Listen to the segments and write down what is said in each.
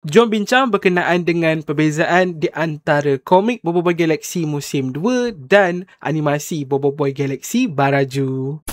Jom bincang berkenaan dengan perbezaan di antara komik Boboiboy Galaxy Musim 2 dan animasi Boboiboy Galaxy Baraju.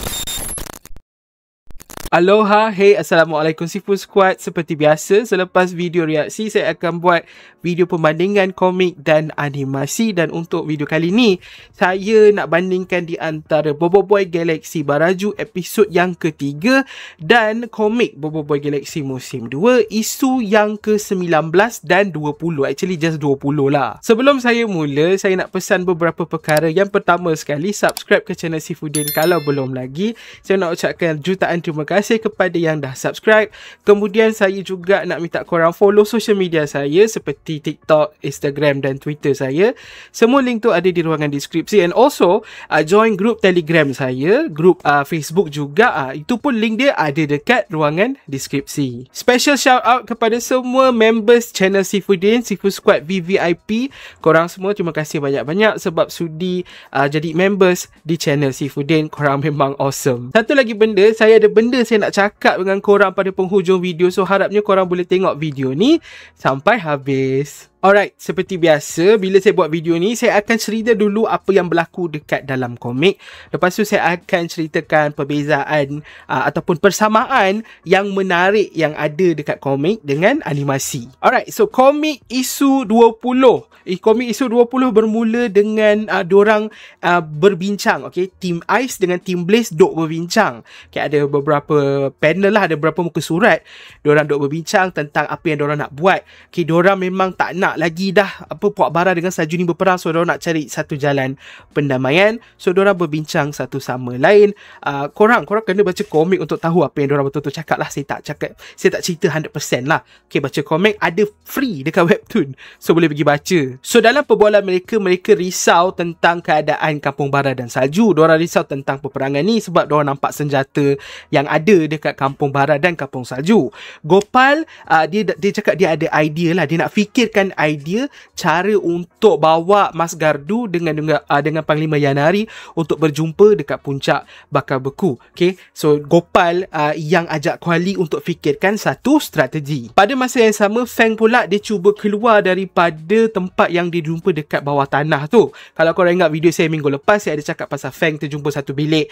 Aloha, hey, Assalamualaikum Sifu Squad. Seperti biasa, selepas video reaksi, saya akan buat video perbandingan komik dan animasi. Dan untuk video kali ni, saya nak bandingkan di antara Boboiboy Galaxy Baraju episod yang ketiga dan komik Boboiboy Galaxy Musim 2 isu yang ke-19 dan 20. Actually just 20 lah. Sebelum saya mula, saya nak pesan beberapa perkara. Yang pertama sekali, subscribe ke channel Sifudin kalau belum lagi. Saya nak ucapkan jutaan terima kasih kepada yang dah subscribe. Kemudian saya juga nak minta korang follow social media saya seperti TikTok, Instagram dan Twitter saya. Semua link tu ada di ruangan deskripsi. And also join group Telegram saya, group Facebook juga. Itu pun link dia ada dekat ruangan deskripsi. Special shout out kepada semua members channel Sifudin, Sifu Squad VVIP. Korang semua terima kasih banyak-banyak sebab sudi jadi members di channel Sifudin. Korang memang awesome. Satu lagi benda, saya ada benda saya nak cakap dengan korang pada penghujung video. So harapnya korang boleh tengok video ni sampai habis. Alright, seperti biasa, bila saya buat video ni, saya akan cerita dulu apa yang berlaku dekat dalam komik. Lepas tu saya akan ceritakan perbezaan ataupun persamaan yang menarik yang ada dekat komik dengan animasi. Alright, so komik isu 20. Komik isu 20 bermula dengan diorang berbincang. Okay, Team Ice dengan Team Blaze duk berbincang. Okay, ada beberapa panel lah, ada beberapa muka surat. Diorang duk berbincang tentang apa yang diorang nak buat. Okay, diorang memang tak nak lagi dah Puak Bara dengan Salju ni berperang. So diorang nak cari satu jalan pendamaian. So diorang berbincang satu sama lain. Korang kena baca komik untuk tahu apa yang diorang betul-betul cakap lah. Saya tak cerita 100% lah. Okay, baca komik ada free dekat webtoon. So boleh pergi baca. So dalam perbualan mereka risau tentang keadaan Kampung Bara dan Salju. Diorang risau tentang peperangan ni sebab diorang nampak senjata yang ada dekat Kampung Bara dan Kampung Salju. Gopal dia cakap dia ada idea lah. Dia nak fikirkan idea cara untuk bawa Mas Gardu dengan Panglima Yanari untuk berjumpa dekat puncak Bakar Beku. Okay, so Gopal yang ajak Kuali untuk fikirkan satu strategi. Pada masa yang sama, Feng pula dia cuba keluar daripada tempat yang dia jumpa dekat bawah tanah tu. Kalau korang ingat video saya minggu lepas, saya ada cakap pasal Feng terjumpa satu bilik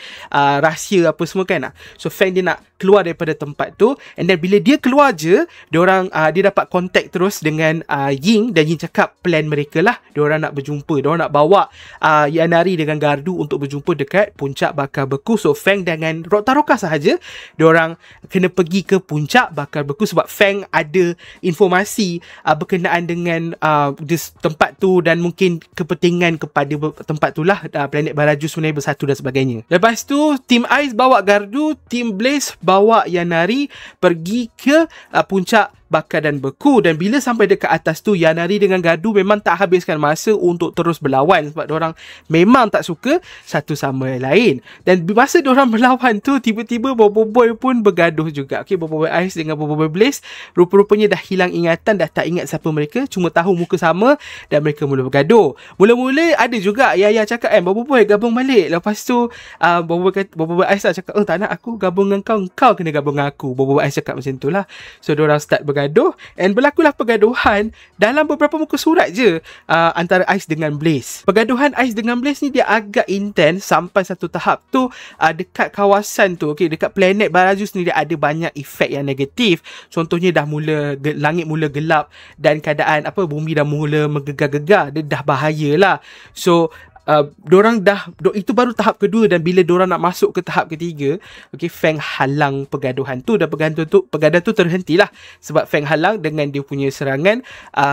rahsia apa semua kan. So Feng dia nak keluar daripada tempat tu, and then bila dia keluar je, dia dapat kontak terus dengan Ying, dan Ying cakap plan mereka lah. Diorang nak berjumpa, diorang nak bawa Yanari dengan Gardu untuk berjumpa dekat puncak Bakar Beku. So Feng dengan Rotaroka sahaja diorang kena pergi ke puncak Bakar Beku sebab Feng ada informasi berkenaan dengan tempat tu dan mungkin kepentingan kepada tempat tu lah. Planet Baraju sebenarnya bersatu dan sebagainya. Lepas tu Team Ice bawa Gardu, Team Blaze bawa Yanari pergi ke puncak Bakar dan Beku. Dan bila sampai dekat atas tu, Yanari dengan Gardu memang tak habiskan masa untuk terus berlawan sebab diorang memang tak suka satu sama lain. Dan masa diorang berlawan tu, tiba-tiba Boboiboy pun bergaduh juga. Okay, Boboiboy Ice dengan Boboiboy Blaze rupa-rupanya dah hilang ingatan, dah tak ingat siapa mereka, cuma tahu muka sama dan mereka mula bergaduh. Mula-mula ada juga Yaya cakap Boboiboy gabung balik. Lepas tu Boboiboy Ice lah cakap tak nak aku gabung dengan kau, kau kena gabung dengan aku. Boboiboy Ice cakap macam tu lah. So diorang start bergaduh, and berlakulah pergaduhan dalam beberapa muka surat je antara Ice dengan Blaze. Pergaduhan Ice dengan Blaze ni dia agak intens sampai satu tahap tu dekat kawasan tu, okay, dekat planet Baraju sendiri ada banyak efek yang negatif. Contohnya dah mula langit mula gelap dan keadaan bumi dah mula menggegar-gegar. Dia dah bahayalah. So dorang itu baru tahap kedua, dan bila dorang nak masuk ke tahap ketiga, okay, Feng halang pergaduhan tu, dan pergaduhan tu terhentilah sebab Feng halang dengan dia punya serangan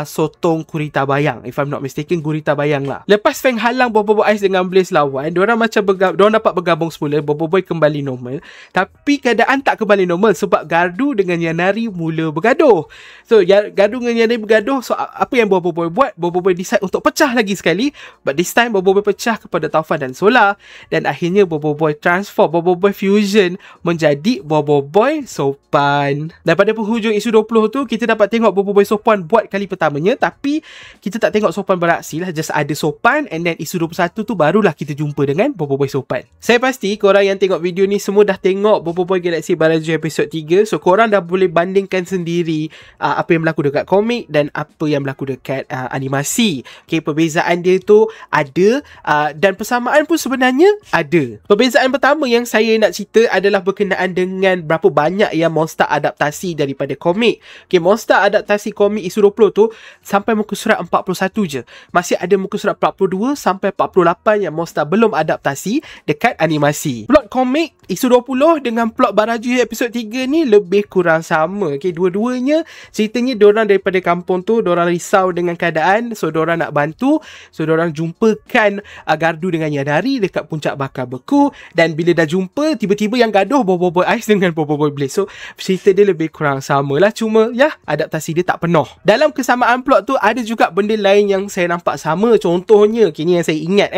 sotong Gurita Bayang. If I'm not mistaken, Gurita Bayang lah. Lepas Feng halang Boboiboy Ice dengan Blaze lawan, dorang dapat bergabung semula. Boboiboy kembali normal, tapi keadaan tak kembali normal sebab Gardu dengan Yanari mula bergaduh. So Gardu dengan Yanari bergaduh. So apa yang Boboiboy buat? Boboiboy decide untuk pecah lagi sekali, but this time Boboiboy berpecah kepada Taufan dan Solar, dan akhirnya Bobo Boy transform, Bobo Boy fusion menjadi Bobo Boy Sopan. Dan pada penghujung isu 20 tu, kita dapat tengok Bobo Boy Sopan buat kali pertamanya, tapi kita tak tengok Sopan beraksi lah, just ada Sopan, and then isu 21 tu barulah kita jumpa dengan Bobo Boy Sopan. Saya pasti korang yang tengok video ni semua dah tengok Bobo Boy Galaxy Baraju episod 3, so korang dah boleh bandingkan sendiri apa yang berlaku dekat komik dan apa yang berlaku dekat animasi. Okay, perbezaan dia tu ada, dan persamaan pun sebenarnya ada. Perbezaan pertama yang saya nak cerita adalah berkenaan dengan berapa banyak yang Monster adaptasi daripada komik. Okay, Monster adaptasi komik isu 20 tu sampai muka surat 41 je. Masih ada muka surat 42 sampai 48 yang Monster belum adaptasi dekat animasi. Plot komik isu 20 dengan plot Baraju episod 3 ni lebih kurang sama. Okay, dua-duanya ceritanya diorang daripada kampung tu, diorang risau dengan keadaan, so diorang nak bantu, so diorang jumpakan gardu dengan Yadari dekat puncak bakar beku, dan bila dah jumpa, tiba-tiba yang gaduh Bobo Boy Ice dengan Bobo Boy Blaze. So cerita dia lebih kurang sama lah, cuma ya, adaptasi dia tak penuh. Dalam kesamaan plot tu ada juga benda lain yang saya nampak sama. Contohnya, kini yang saya ingat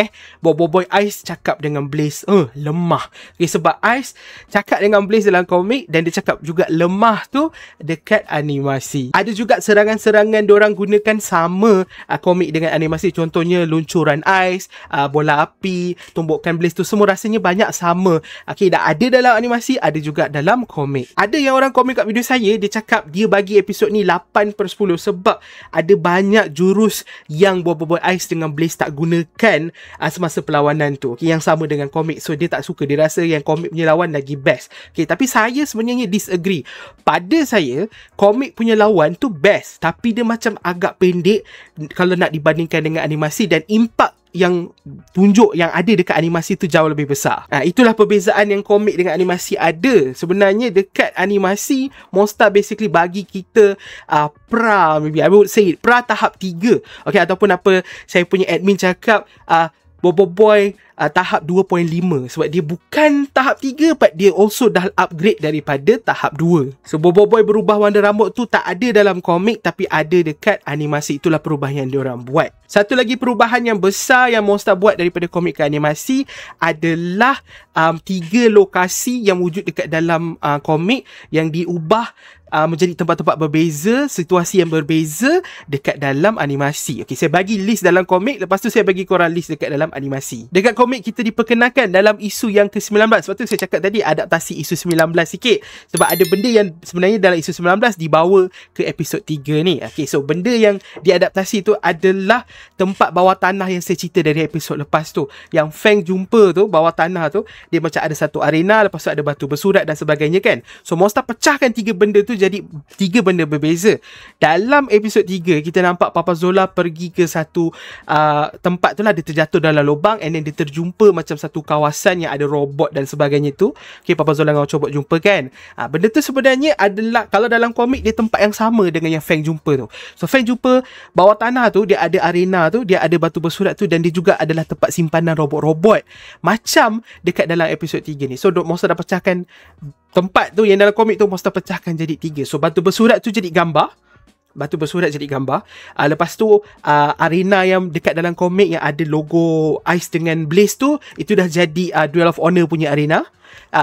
Bobo Boy Ice cakap dengan Blaze lemah. Okay, sebab Ice cakap dengan Blaze dalam komik, dan dia cakap juga lemah tu dekat animasi. Ada juga serangan-serangan diorang gunakan sama komik dengan animasi. Contohnya luncuran Ice, bola api, tumbukan Blaze tu semua rasanya banyak sama. Okay, dah ada dalam animasi, ada juga dalam komik. Ada yang orang komen kat video saya, dia cakap dia bagi episod ni 8/10 sebab ada banyak jurus yang Bobo Boy Ice dengan Blaze tak gunakan semasa perlawanan tu. Okay, yang sama dengan komik. So dia tak suka, dia rasa yang komik punya lawan lagi best. Okay, tapi saya sebenarnya disagree. Pada saya, komik punya lawan tu best, tapi dia macam agak pendek kalau nak dibandingkan dengan animasi, dan impak yang tunjuk yang ada dekat animasi tu jauh lebih besar. Itulah perbezaan yang komik dengan animasi ada. Sebenarnya dekat animasi, Monster basically bagi kita maybe I would say pra tahap 3. Okay, ataupun apa saya punya admin cakap, Bobo Boy tahap 2.5, sebab dia bukan tahap 3, but dia also dah upgrade daripada tahap 2. So Bobo Boy berubah warna rambut tu tak ada dalam komik, tapi ada dekat animasi. Itulah perubahan yang diorang buat. Satu lagi perubahan yang besar yang Monster buat daripada komik ke animasi adalah 3 lokasi yang wujud dekat dalam komik yang diubah menjadi tempat-tempat berbeza, situasi yang berbeza dekat dalam animasi. Okay, saya bagi list dalam komik, lepas tu saya bagi korang list dekat dalam animasi. Dekat komik kita diperkenalkan dalam isu yang ke-19. Sebab tu saya cakap tadi adaptasi isu 19 sikit, sebab ada benda yang sebenarnya dalam isu 19 dibawa ke episod 3 ni. Okay, so benda yang diadaptasi tu adalah tempat bawah tanah yang saya cerita dari episod lepas tu. Yang Feng jumpa tu, bawah tanah tu, dia macam ada satu arena, lepas tu ada batu bersurat dan sebagainya kan. So Monster pecahkan 3 benda tu jadi 3 benda berbeza. Dalam episod 3 kita nampak Papa Zola pergi ke satu tempat tu lah, dia terjatuh dalam lubang, and then dia terjumpa macam satu kawasan yang ada robot dan sebagainya tu. Okay, Papa Zola dengan Octobot jumpa kan. Benda tu sebenarnya adalah, kalau dalam komik dia tempat yang sama dengan yang Feng jumpa tu. So Feng jumpa bawah tanah tu, dia ada arena tu, dia ada batu bersurat tu, dan dia juga adalah tempat simpanan robot-robot macam dekat dalam episod 3 ni. So Monster dah pecahkan tempat tu yang dalam komik tu, Monster pecahkan jadi 3. So batu bersurat tu jadi gambar. Lepas tu arena yang dekat dalam komik yang ada logo Ice dengan Blaze tu, itu dah jadi Duel of Honor punya arena.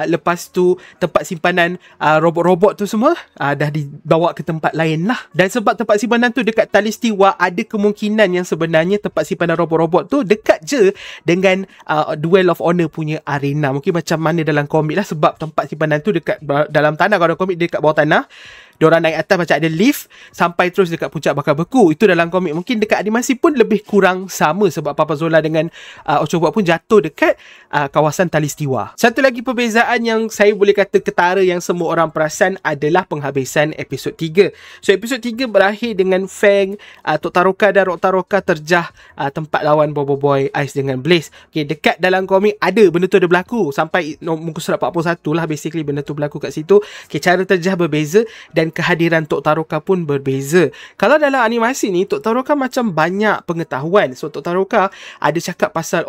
Lepas tu tempat simpanan robot-robot tu semua dah dibawa ke tempat lain lah. Dan sebab tempat simpanan tu dekat Talistiwa, ada kemungkinan yang sebenarnya tempat simpanan robot-robot tu dekat je dengan Duel of Honor punya arena. Mungkin macam mana dalam komik lah, sebab tempat simpanan tu dekat dalam tanah. Kalau komik dekat bawah tanah, diorang naik atas macam ada lift sampai terus dekat puncak bakar beku. Itu dalam komik. Mungkin dekat animasi pun lebih kurang sama, sebab Papa Zola dengan Octobot pun jatuh dekat kawasan Talistiwa. Satu lagi perbezaan yang saya boleh kata ketara yang semua orang perasan adalah penghabisan episod 3. So episod 3 berakhir dengan Feng, Tok Taroka dan Rok Taroka terjah tempat lawan Bobo Boy Ice dengan Blaze. Okay, dekat dalam komik ada benda tu ada berlaku sampai muka surat 41 lah, basically benda tu berlaku kat situ. Okay, cara terjah berbeza, dan dengan kehadiran Tok Taroka pun berbeza. Kalau dalam animasi ni, Tok Taroka macam banyak pengetahuan. So Tok Taroka ada cakap pasal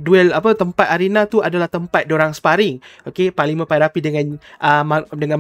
duel tempat arena tu adalah tempat diorang sparring. Okey, Panglima Pairapi dengan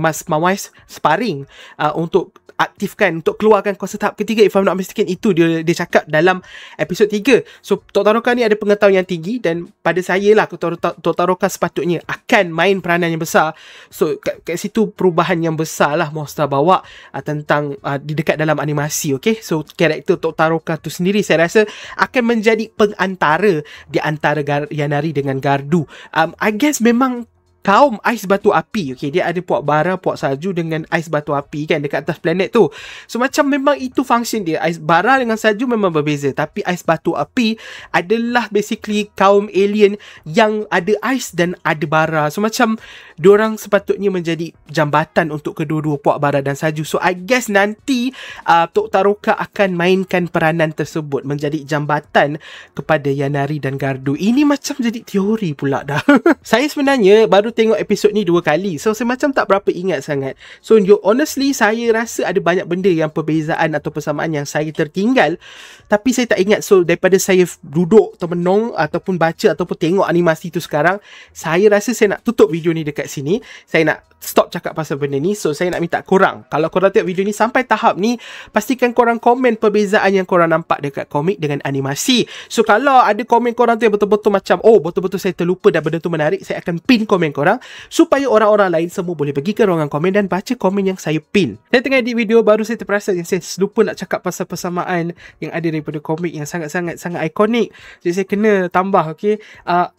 Mas Mawais sparring untuk aktifkan, untuk keluarkan kuasa tahap ketiga. If I'm not mistaken, itu dia cakap dalam episod 3. So Tok Taroka ni ada pengetahuan yang tinggi, dan pada saya lah Tok Taroka sepatutnya akan main peranan yang besar. So kat situ perubahan yang besar lah Monster bawa tentang di dekat dalam animasi. Okay, so karakter Tok Taroka tu sendiri saya rasa akan menjadi pengantara di antara Yanari dengan Gardu. I guess memang kaum ais batu api. Okay, dia ada puak bara, puak salju dengan ais batu api kan dekat atas planet tu. So macam memang itu function dia. Ais bara dengan salju memang berbeza, tapi ais batu api adalah basically kaum alien yang ada ais dan ada bara. So macam diorang sepatutnya menjadi jambatan untuk kedua-dua puak bara dan salju. So I guess nanti Tok Taroka akan mainkan peranan tersebut, menjadi jambatan kepada Yanari dan Gardu. Ini macam jadi teori pula dah. Saya sebenarnya baru tengok episod ni 2 kali, so saya macam tak berapa ingat sangat. So honestly, saya rasa ada banyak benda yang perbezaan atau persamaan yang saya tertinggal, tapi saya tak ingat. So daripada saya duduk termenung ataupun baca ataupun tengok animasi tu sekarang, saya rasa saya nak tutup video ni dekat sini. Saya nak stop cakap pasal benda ni. So saya nak minta korang, kalau korang tengok video ni sampai tahap ni, pastikan korang komen perbezaan yang korang nampak dekat komik dengan animasi. So kalau ada komen korang tu yang betul-betul macam betul-betul saya terlupa dan benda tu menarik, saya akan pin komen korang supaya orang-orang lain semua boleh pergi ke ruangan komen dan baca komen yang saya pin. Saya tengah edit video, baru saya terperasan yang saya lupa nak cakap pasal persamaan yang ada daripada komik yang sangat-sangat ikonik. Jadi saya kena tambah. Okay,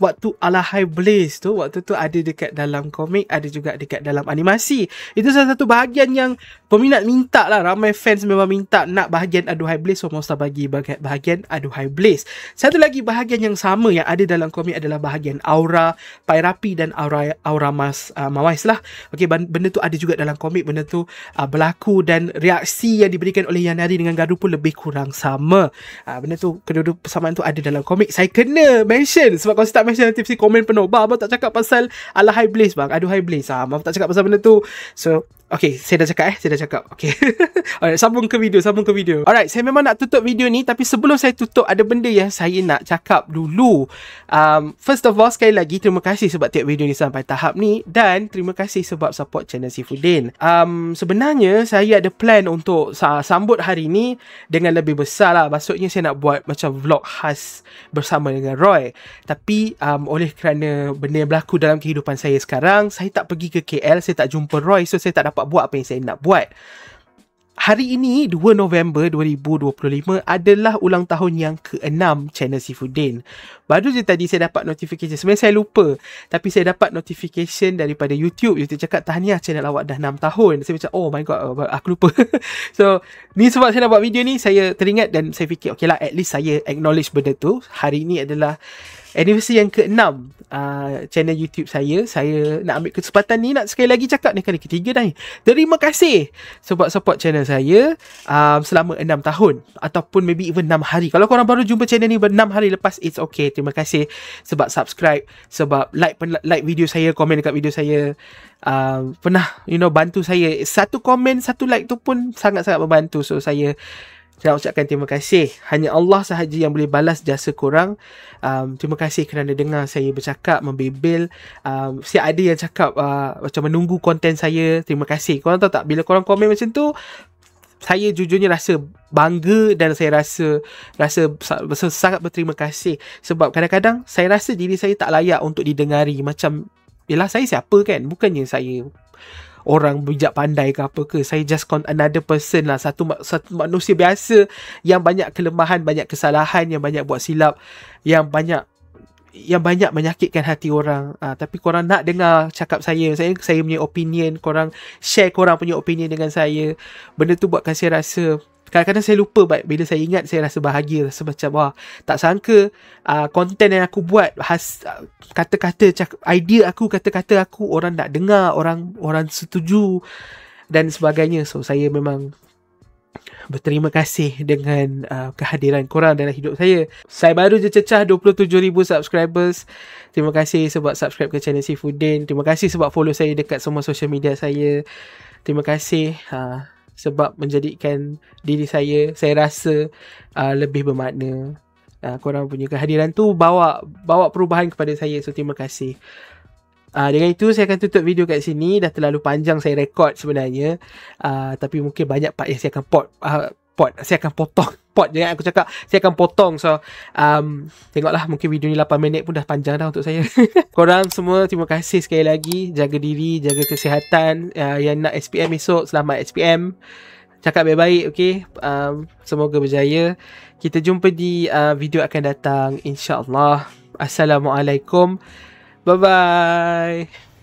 waktu Alahai Blaze tu, waktu tu ada dekat dalam komik, ada juga dekat dalam animasi. Itu salah satu bahagian yang peminat minta lah. Ramai fans memang minta nak bahagian Aduhai Blaze, so Monster bagi bahagian Aduhai Blaze. Satu lagi bahagian yang sama yang ada dalam komik adalah bahagian aura Pairapi dan aura Mawais lah. Okay, benda tu ada juga dalam komik. Benda tu berlaku dan reaksi yang diberikan oleh Yanari dengan Gardu pun lebih kurang sama. Benda tu, kedua-dua persamaan tu ada dalam komik. Saya kena mention, sebab kalau saya tak mention nanti mesti komen penuh, abang tak cakap pasal Alahai Blaze bang, Aduhai Blaze. Abang tak cakap pasal benda tu. So okay, saya dah cakap. Okay. Alright, sambung ke video. Alright, saya memang nak tutup video ni, tapi sebelum saya tutup, ada benda yang saya nak cakap dulu. First of all, sekali lagi terima kasih sebab tengok video ni sampai tahap ni, dan terima kasih sebab support channel Saifuddin. Sebenarnya saya ada plan untuk sambut hari ni dengan lebih besar lah. Maksudnya saya nak buat macam vlog khas bersama dengan Roy. Tapi oleh kerana benda yang berlaku dalam kehidupan saya sekarang, saya tak pergi ke KL, saya tak jumpa Roy, so saya tak dapat buat apa yang saya nak buat. Hari ini 2 November 2025 adalah ulang tahun yang ke-6 channel Saifuddin. Baru je tadi saya dapat notification. Sebenarnya saya lupa, tapi saya dapat notification daripada YouTube. YouTube cakap, tahniah, channel awak dah 6 tahun. Saya macam, oh my god, aku lupa. So ni sebab saya nak buat video ni, saya teringat dan saya fikir, okay lah, at least saya acknowledge benda tu. Hari ni adalah anniversary yang ke-6 channel YouTube saya. Saya nak ambil kesempatan ni nak sekali lagi cakap, ni kali ketiga dah ni. Terima kasih sebab support channel saya selama 6 tahun ataupun maybe even 6 hari. Kalau korang baru jumpa channel ni 6 hari lepas, it's okay. Terima kasih sebab subscribe, sebab like video saya, komen dekat video saya. Pernah bantu saya. Satu komen, satu like tu pun sangat-sangat membantu. So saya nak ucapkan terima kasih. Hanya Allah sahaja yang boleh balas jasa korang. Terima kasih kerana dengar saya bercakap, membebel. Ada yang cakap macam menunggu konten saya. Terima kasih. Korang tahu tak, bila korang komen macam tu, saya jujurnya rasa bangga dan saya rasa sangat berterima kasih. Sebab kadang-kadang saya rasa diri saya tak layak untuk didengari. Macam, yelah, saya siapa kan? Bukannya saya orang bijak pandai ke apa ke. Saya just another person lah. Satu manusia biasa yang banyak kelemahan, banyak kesalahan, yang banyak buat silap, yang banyak menyakitkan hati orang. Tapi korang nak dengar cakap saya punya opinion, korang share korang punya opinion dengan saya. Benda tu buatkan saya rasa, kadang-kadang saya lupa, bila saya ingat saya rasa bahagia. Rasa macam, wah, tak sangka konten yang aku buat, kata-kata idea aku, kata-kata aku orang nak dengar, orang setuju dan sebagainya. So saya memang berterima kasih dengan kehadiran korang dalam hidup saya. Saya baru je cecah 27,000 subscribers. Terima kasih sebab subscribe ke channel Saifuddin. Terima kasih sebab follow saya dekat semua social media saya. Terima kasih sebab menjadikan diri saya rasa lebih bermakna. Korang punya kehadiran tu bawa perubahan kepada saya. So terima kasih. Dengan itu saya akan tutup video kat sini. Dah terlalu panjang saya rekod sebenarnya. Tapi mungkin banyak part yang saya akan saya akan potong. Jangan aku cakap saya akan potong. So tengoklah, mungkin video ni 8 minit pun dah panjang dah untuk saya. Korang semua terima kasih sekali lagi. Jaga diri, jaga kesihatan. Yang nak SPM esok, selamat SPM. Cakap baik-baik, okay? Semoga berjaya. Kita jumpa di video akan datang, insyaAllah. Assalamualaikum. Bye-bye.